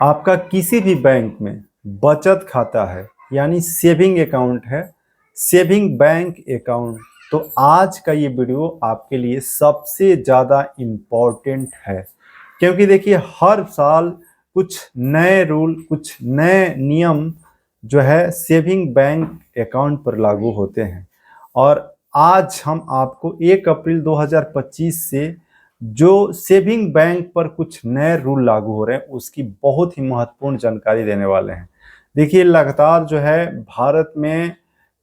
आपका किसी भी बैंक में बचत खाता है यानी सेविंग अकाउंट है, सेविंग बैंक अकाउंट, तो आज का ये वीडियो आपके लिए सबसे ज़्यादा इम्पोर्टेंट है। क्योंकि देखिए हर साल कुछ नए रूल, कुछ नए नियम जो है सेविंग बैंक अकाउंट पर लागू होते हैं। और आज हम आपको 1 अप्रैल 2025 से जो सेविंग बैंक पर कुछ नए रूल लागू हो रहे हैं उसकी बहुत ही महत्वपूर्ण जानकारी देने वाले हैं। देखिए लगातार जो है भारत में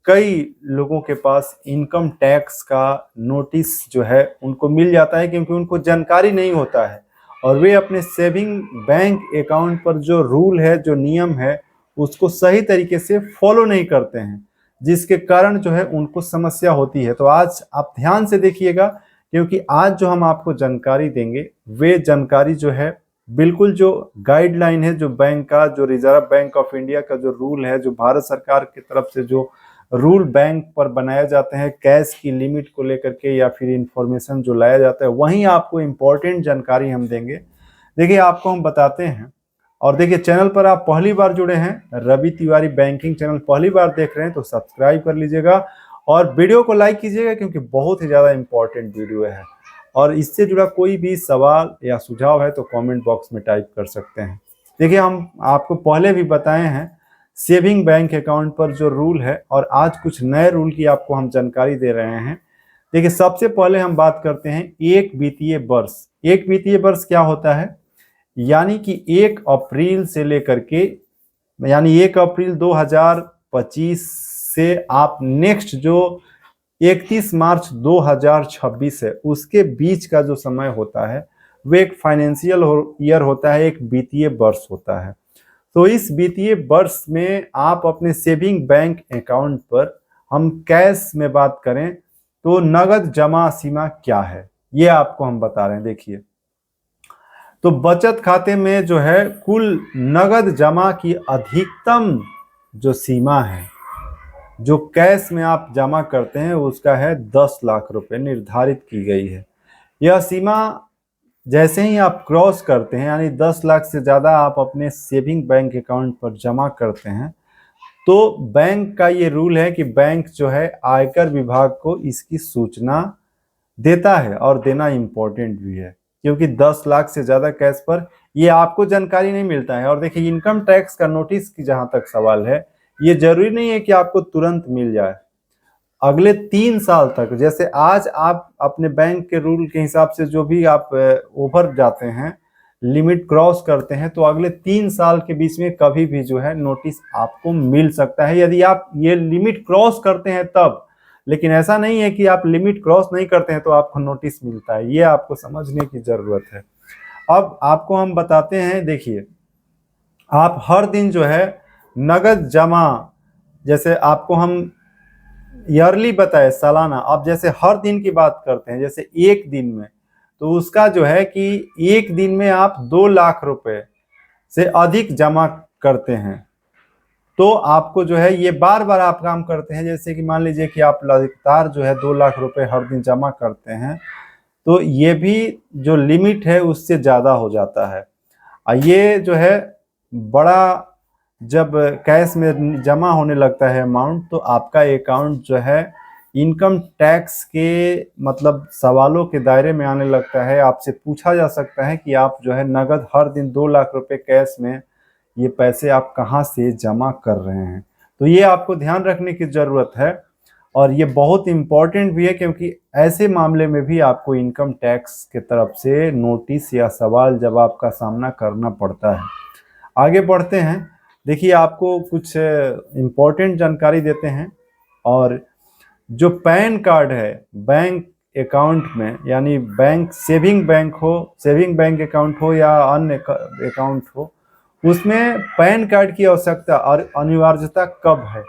कई लोगों के पास इनकम टैक्स का नोटिस जो है उनको मिल जाता है, क्योंकि उनको जानकारी नहीं होता है और वे अपने सेविंग बैंक अकाउंट पर जो रूल है, जो नियम है, उसको सही तरीके से फॉलो नहीं करते हैं, जिसके कारण जो है उनको समस्या होती है। तो आज आप ध्यान से देखिएगा, क्योंकि आज जो हम आपको जानकारी देंगे वे जानकारी जो है बिल्कुल जो गाइडलाइन है, जो बैंक का, जो रिजर्व बैंक ऑफ इंडिया का जो रूल है, जो भारत सरकार की तरफ से जो रूल बैंक पर बनाए जाते हैं कैश की लिमिट को लेकर के या फिर इंफॉर्मेशन जो लाया जाता है, वहीं आपको इम्पोर्टेंट जानकारी हम देंगे। देखिए आपको हम बताते हैं। और देखिए चैनल पर आप पहली बार जुड़े हैं, रवि तिवारी बैंकिंग चैनल पहली बार देख रहे हैं तो सब्सक्राइब कर लीजिएगा और वीडियो को लाइक कीजिएगा, क्योंकि बहुत ही ज़्यादा इम्पोर्टेंट वीडियो है। और इससे जुड़ा कोई भी सवाल या सुझाव है तो कमेंट बॉक्स में टाइप कर सकते हैं। देखिए हम आपको पहले भी बताए हैं सेविंग बैंक अकाउंट पर जो रूल है, और आज कुछ नए रूल की आपको हम जानकारी दे रहे हैं। देखिए सबसे पहले हम बात करते हैं एक वित्तीय वर्ष। एक वित्तीय वर्ष क्या होता है? यानी कि 1 अप्रैल से लेकर के, यानी 1 अप्रैल 2025 से आप नेक्स्ट जो 31 मार्च 2026 है उसके बीच का जो समय होता है वो एक फाइनेंशियल ईयर होता है, एक वित्तीय वर्ष होता है। तो इस वित्तीय वर्ष में आप अपने सेविंग बैंक अकाउंट पर, हम कैश में बात करें तो नगद जमा सीमा क्या है ये आपको हम बता रहे हैं। देखिए तो बचत खाते में जो है कुल नगद जमा की अधिकतम जो सीमा है, जो कैश में आप जमा करते हैं उसका है 10 लाख रुपए निर्धारित की गई है। यह सीमा जैसे ही आप क्रॉस करते हैं, यानी 10 लाख से ज़्यादा आप अपने सेविंग बैंक अकाउंट पर जमा करते हैं, तो बैंक का ये रूल है कि बैंक जो है आयकर विभाग को इसकी सूचना देता है, और देना इम्पोर्टेंट भी है, क्योंकि 10 लाख से ज़्यादा कैश पर ये आपको जानकारी नहीं मिलता है। और देखिए इनकम टैक्स का नोटिस की जहाँ तक सवाल है, ये जरूरी नहीं है कि आपको तुरंत मिल जाए। अगले 3 साल तक, जैसे आज आप अपने बैंक के रूल के हिसाब से जो भी आप ओवर जाते हैं, लिमिट क्रॉस करते हैं, तो अगले 3 साल के बीच में कभी भी जो है नोटिस आपको मिल सकता है, यदि आप ये लिमिट क्रॉस करते हैं तब। लेकिन ऐसा नहीं है कि आप लिमिट क्रॉस नहीं करते हैं तो आपको नोटिस मिलता है, ये आपको समझने की जरूरत है। अब आपको हम बताते हैं। देखिए आप हर दिन जो है नगद जमा, जैसे आपको हम ईयरली बताए, सालाना, अब जैसे हर दिन की बात करते हैं, जैसे एक दिन में, तो उसका जो है कि एक दिन में आप 2 लाख रुपए से अधिक जमा करते हैं तो आपको जो है ये बार बार आप काम करते हैं, जैसे कि मान लीजिए कि आप लगातार जो है 2 लाख रुपए हर दिन जमा करते हैं, तो ये भी जो लिमिट है उससे ज़्यादा हो जाता है। ये जो है बड़ा, जब कैश में जमा होने लगता है अमाउंट, तो आपका अकाउंट जो है इनकम टैक्स के मतलब सवालों के दायरे में आने लगता है। आपसे पूछा जा सकता है कि आप जो है नगद हर दिन 2 लाख रुपए कैश में ये पैसे आप कहाँ से जमा कर रहे हैं। तो ये आपको ध्यान रखने की ज़रूरत है, और ये बहुत इम्पॉर्टेंट भी है, क्योंकि ऐसे मामले में भी आपको इनकम टैक्स के तरफ से नोटिस या सवाल जवाब का सामना करना पड़ता है। आगे बढ़ते हैं। देखिए आपको कुछ इम्पोर्टेंट जानकारी देते हैं। और जो पैन कार्ड है बैंक अकाउंट में, यानी बैंक सेविंग बैंक हो, सेविंग बैंक अकाउंट हो या अन्य अकाउंट हो, उसमें पैन कार्ड की आवश्यकता और अनिवार्यता कब है?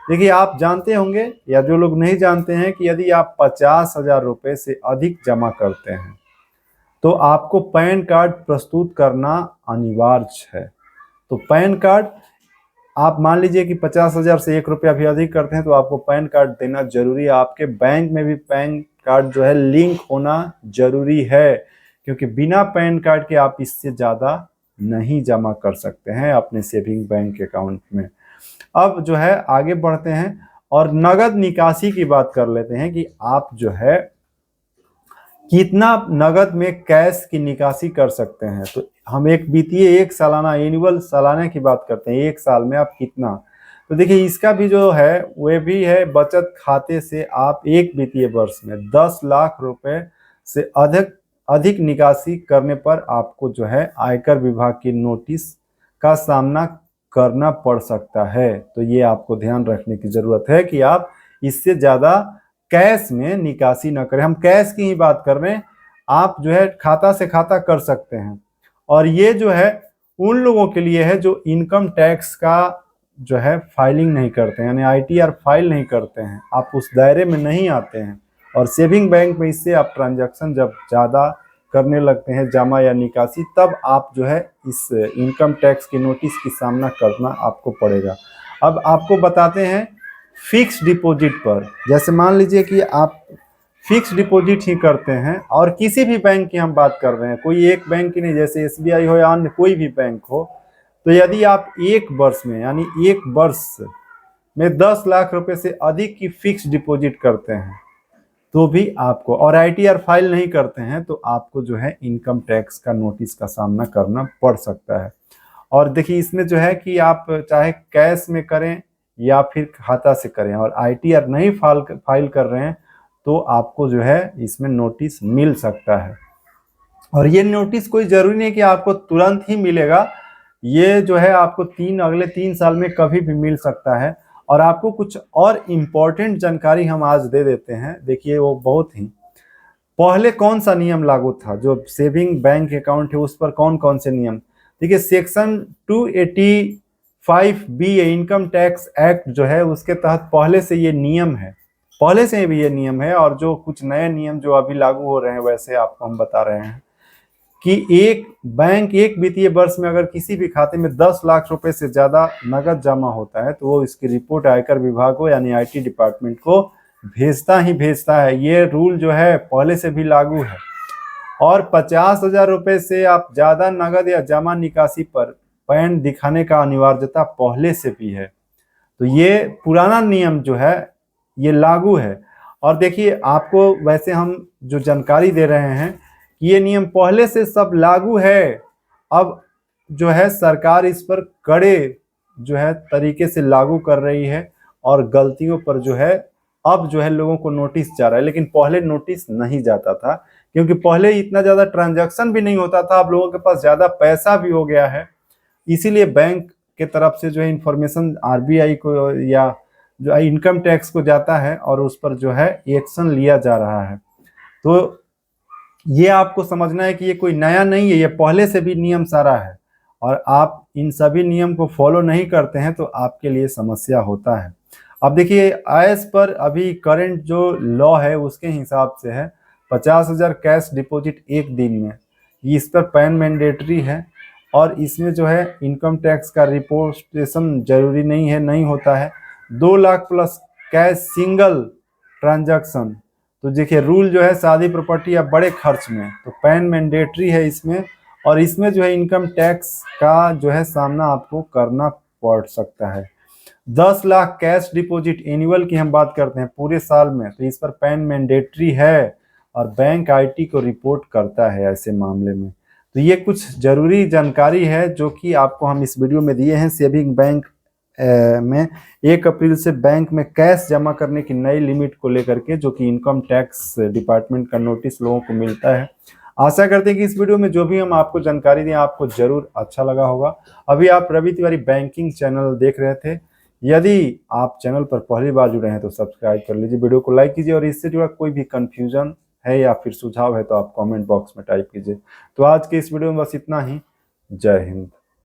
देखिए आप जानते होंगे, या जो लोग नहीं जानते हैं, कि यदि आप 50,000 रुपये से अधिक जमा करते हैं तो आपको पैन कार्ड प्रस्तुत करना अनिवार्य है। तो पैन कार्ड, आप मान लीजिए कि 50,000 से 1 रुपया भी अधिक करते हैं तो आपको पैन कार्ड देना जरूरी है। आपके बैंक में भी पैन कार्ड जो है लिंक होना जरूरी है, क्योंकि बिना पैन कार्ड के आप इससे ज़्यादा नहीं जमा कर सकते हैं अपने सेविंग बैंक अकाउंट में। अब जो है आगे बढ़ते हैं और नगद निकासी की बात कर लेते हैं कि आप जो है कितना नगद में कैश की निकासी कर सकते हैं। तो हम एक वित्तीय एक सालाना एनुअल सालाना की बात करते हैं, एक साल में आप कितना। तो देखिए इसका भी जो है वह भी है, बचत खाते से आप एक वित्तीय वर्ष में 10 लाख रुपए से अधिक अधिक निकासी करने पर आपको जो है आयकर विभाग की नोटिस का सामना करना पड़ सकता है। तो ये आपको ध्यान रखने की जरूरत है कि आप इससे ज्यादा कैश में निकासी न करें। हम कैश की ही बात कर रहे हैं, आप जो है खाता से खाता कर सकते हैं। और ये जो है उन लोगों के लिए है जो इनकम टैक्स का जो है फाइलिंग नहीं करते हैं, यानी आईटीआर फाइल नहीं करते हैं, आप उस दायरे में नहीं आते हैं। और सेविंग बैंक में इससे आप ट्रांजैक्शन जब ज़्यादा करने लगते हैं जमा या निकासी, तब आप जो है इस इनकम टैक्स की नोटिस की सामना करना आपको पड़ेगा। अब आपको बताते हैं फिक्स डिपॉजिट पर, जैसे मान लीजिए कि आप फिक्स डिपॉजिट ही करते हैं और किसी भी बैंक की हम बात कर रहे हैं, कोई एक बैंक की नहीं, जैसे एसबीआई हो या अन्य कोई भी बैंक हो, तो यदि आप एक वर्ष में यानी एक वर्ष में 10 लाख रुपए से अधिक की फिक्स डिपॉजिट करते हैं तो भी आपको, और आईटीआर फाइल नहीं करते हैं तो आपको जो है इनकम टैक्स का नोटिस का सामना करना पड़ सकता है। और देखिए इसमें जो है कि आप चाहे कैश में करें या फिर खाता से करें और आईटीआर नहीं फाइल कर रहे हैं तो आपको जो है इसमें नोटिस मिल सकता है। और ये नोटिस कोई जरूरी नहीं कि आपको तुरंत ही मिलेगा, ये जो है आपको अगले 3 साल में कभी भी मिल सकता है। और आपको कुछ और इम्पोर्टेंट जानकारी हम आज दे देते हैं। देखिए वो बहुत ही, पहले कौन सा नियम लागू था, जो सेविंग बैंक अकाउंट है उस पर कौन कौन से नियम। देखिए section 285B income tax act जो है उसके तहत पहले से ये नियम है, पहले से भी ये नियम है। और जो कुछ नए नियम जो अभी लागू हो रहे हैं वैसे आपको हम बता रहे हैं कि एक बैंक एक वित्तीय वर्ष में अगर किसी भी खाते में 10 लाख रुपए से ज्यादा नगद जमा होता है तो वो इसकी रिपोर्ट आयकर विभाग को यानी आईटी डिपार्टमेंट को भेजता ही भेजता है। ये रूल जो है पहले से भी लागू है। और 50,000 रुपए से आप ज्यादा नगद या जमा निकासी पर पैन दिखाने का अनिवार्यता पहले से भी है। तो ये पुराना नियम जो है ये लागू है। और देखिए आपको वैसे हम जो जानकारी दे रहे हैं कि ये नियम पहले से सब लागू है, अब जो है सरकार इस पर कड़े जो है तरीके से लागू कर रही है और गलतियों पर जो है अब जो है लोगों को नोटिस जा रहा है। लेकिन पहले नोटिस नहीं जाता था क्योंकि पहले इतना ज्यादा ट्रांजैक्शन भी नहीं होता था, अब लोगों के पास ज्यादा पैसा भी हो गया है, इसीलिए बैंक के तरफ से जो है इंफॉर्मेशन आरबीआई को या जो इनकम टैक्स को जाता है और उस पर जो है एक्शन लिया जा रहा है। तो ये आपको समझना है कि ये कोई नया नहीं है, ये पहले से भी नियम सारा है और आप इन सभी नियम को फॉलो नहीं करते हैं तो आपके लिए समस्या होता है। अब देखिए एज पर अभी करंट जो लॉ है उसके हिसाब से है 50,000 कैश डिपॉजिट एक दिन में, इस पर पैन मैंडेटरी है। और इसमें जो है इनकम टैक्स का रिपोर्टेशन जरूरी नहीं है, नहीं होता है। 2 lakh plus cash single transaction, तो देखिए रूल जो है शादी प्रॉपर्टी या बड़े खर्च में तो पैन मैंडेटरी है इसमें। और इसमें जो है इनकम टैक्स का जो है सामना आपको करना पड़ सकता है। 10 लाख कैश डिपॉजिट एनुअल की हम बात करते हैं पूरे साल में, तो इस पर पैन मैंडेटरी है और बैंक आईटी को रिपोर्ट करता है ऐसे मामले में। तो ये कुछ जरूरी जानकारी है जो कि आपको हम इस वीडियो में दिए हैं। सेविंग बैंक में 1 अप्रैल से बैंक में कैश जमा करने की नई लिमिट को लेकर के जो कि इनकम टैक्स डिपार्टमेंट का नोटिस लोगों को मिलता है। आशा करते हैं कि इस वीडियो में जो भी हम आपको जानकारी दें आपको जरूर अच्छा लगा होगा। अभी आप रवि तिवारी बैंकिंग चैनल देख रहे थे, यदि आप चैनल पर पहली बार जुड़े हैं तो सब्सक्राइब कर लीजिए, वीडियो को लाइक कीजिए और इससे जुड़ा कोई भी कंफ्यूजन है या फिर सुझाव है तो आप कमेंट बॉक्स में टाइप कीजिए। तो आज के इस वीडियो में बस इतना ही। जय हिंद।